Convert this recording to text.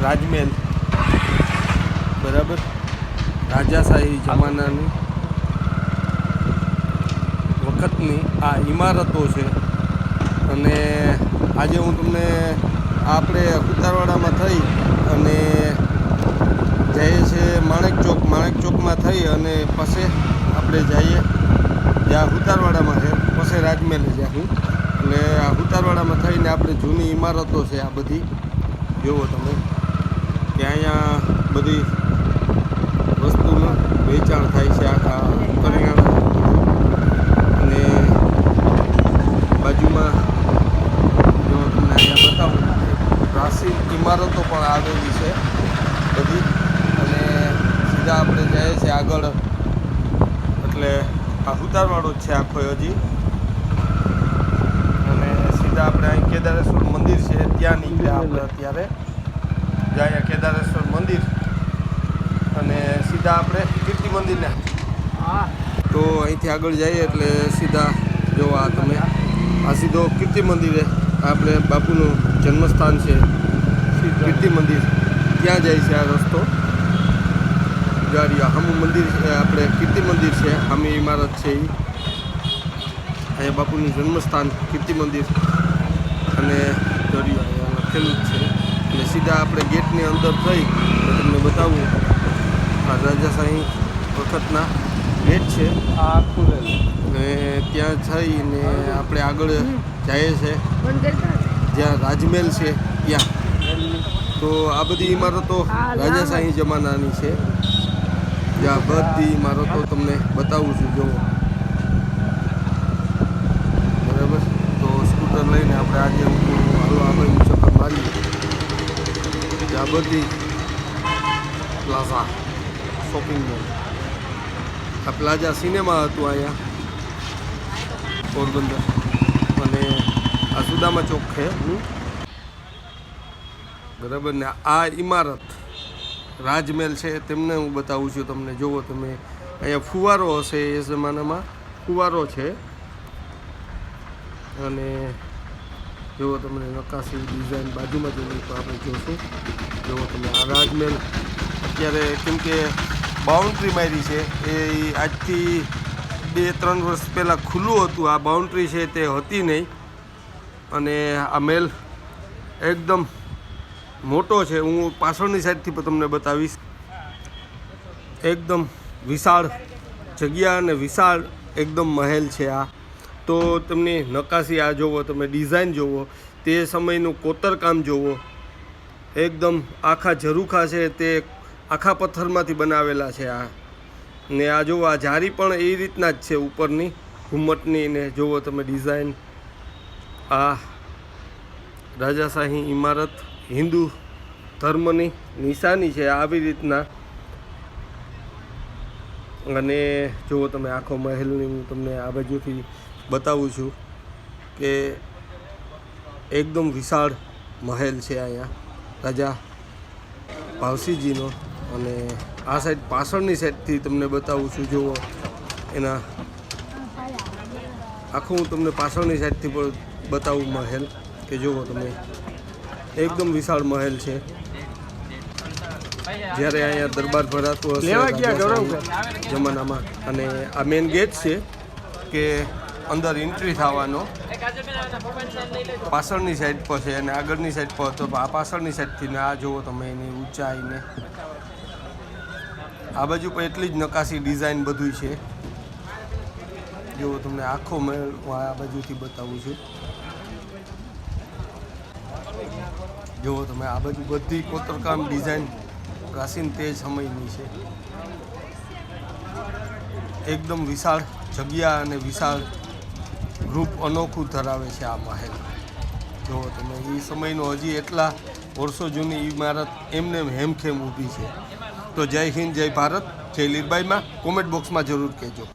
રાજમહેલ, બરાબર, રાજાશાહી જમાનાની વખતની આ ઇમારતો છે. અને આજે હું તમને આપણે ઉતારવાડામાં થઈ અને જઈએ છીએ માણેક ચોકમાં થઈ અને પછી આપણે જઈએ જ્યાં ઉતારવાડામાં છે, પછી રાજમહેલ જ્યાં એટલે આ ઉતારવાડામાં થઈને આપણે જૂની ઇમારતો છે આ બધી જુઓ તમે કે અહીંયા બધી વસ્તુનું વેચાણ થાય છે આખા કરિયાણા. અને બાજુમાં જો તમને અહીંયા બતાવું પ્રાચીન ઇમારતો પણ આવેલી છે બધી. અને સીધા આપણે જઈએ છીએ આગળ, એટલે આ ઉતારવાડો જ છે આખો હજી. અને સીધા આપણે અહીં કેદારેશ્વર મંદિર છે ત્યાં નીકળ્યા આપણે અત્યારે જાય કેદારેશ્વર મંદિર. અને સીધા આપણે કીર્તિ મંદિરને તો અહીંથી આગળ જઈએ એટલે સીધા જો આ તમે આ સીધો કીર્તિ મંદિરે આપણે બાપુનું જન્મસ્થાન છે કીર્તિ મંદિર, ત્યાં જાય છે આ રસ્તો. જાડિયા હામું મંદિર છે આપણે કીર્તિ મંદિર છે, હામી ઇમારત છે એ અહીંયા બાપુનું જન્મસ્થાન કીર્તિ મંદિર. અને જાડિયા લખેલું જ છે. એટલે સીધા આપણે ગેટની અંદર થઈ તમને બતાવું આ રાજાશાહી વખતના ગેટ છે અને ત્યાં થઈને આપણે આગળ જઈએ છીએ જ્યાં રાજમહેલ છે ત્યાં. તો આ બધી ઇમારતો રાજાશાહી જમાનાની છે, જ્યાં બધી ઇમારતો તમને બતાવું છું જો, બરાબર. તો સ્કૂટર લઈને આપણે આજે હાલો આપણે ચક્કર મારીએ. આ બધી પ્લાઝા શોપિંગ મોલ, આ પ્લાઝા સિનેમા હતું અહીંયા પોરબંદર. અને આ સુદામા ચોક છે, બરાબર. ને આ ઇમારત રાજમહેલ છે તેમને હું બતાવું છું તમને. જુઓ તમે અહીંયા ફુવારો હશે, એ જમાનામાં ફુવારો છે. અને જુઓ તમને નકાશી ડિઝાઇન બાજુમાં જોઈને તો આપણે જોઈશું. જુઓ તમે આ રાજમહેલ અત્યારે કેમ કે બાઉન્ડ્રી મારી છે એ આજથી 2-3 વર્ષ પહેલાં ખુલ્લું હતું. આ બાઉન્ડ્રી છે તે હતી નહીં. અને આ મહેલ એકદમ મોટો છે. હું પાછળની સાઈડથી પણ તમને બતાવીશ. એકદમ વિશાળ જગ્યા અને વિશાળ એકદમ મહેલ છે આ. તો તમને નકાશી આ જોવો, તમે ડિઝાઇન જોવો, તે સમયનું કોતરકામ જોવો. એકદમ આખા ઝરૂખા છે તે આખા પથ્થરમાંથી બનાવેલા છે આ. ને આ જુઓ આ જારી પણ એ રીતના જ છે ઉપરની ઘુમ્મટની. ને જુઓ તમે ડિઝાઇન, આ રાજાશાહી ઇમારત હિન્દુ ધર્મની નિશાની છે આવી રીતના. અને જુઓ તમે આખો મહેલની હું તમને આ બાજુથી બતાવું છું કે એકદમ વિશાળ મહેલ છે અહીંયા રાજા ભાવસિંહજીનો. અને આ સાઈડ પાછળની સાઈડથી તમને બતાવું છું. જુઓ એના આખું હું તમને પાછળની સાઈડથી પણ બતાવું મહેલ કે જુઓ તમે એકદમ વિશાળ મહેલ છે. જ્યારે અહીંયા દરબાર ભરાતો હશે જમાનામાં. અને આ મેઇન ગેટ છે કે અંદર એન્ટ્રી થવાનો પાછળની સાઈડ પર છે અને આગળની સાઈડ પર. તો આ પાછળની સાઈડથી ને આ જુઓ તમે એની ઊંચાઈને આ બાજુ પણ એટલી જ નકાશી ડિઝાઇન બધું છે. જુઓ તમને આખો મહેલ હું આ બાજુથી બતાવું છું. જુઓ તમે આ બાજુ બધી કોતરકામ ડિઝાઇન પ્રાચીન તે સમયની છે. એકદમ વિશાળ જગ્યા અને વિશાળ રૂપ અનોખું ધરાવે છે આ મહેલ. જુઓ તમે એ સમયનો હજી એટલા વર્ષો જૂની ઇમારત એમને હેમખેમ ઊભી છે. તો જય હિન્દ, જય ભારત, જય લીરબાઈમાં કોમેન્ટ બોક્સમાં જરૂર કહેજો.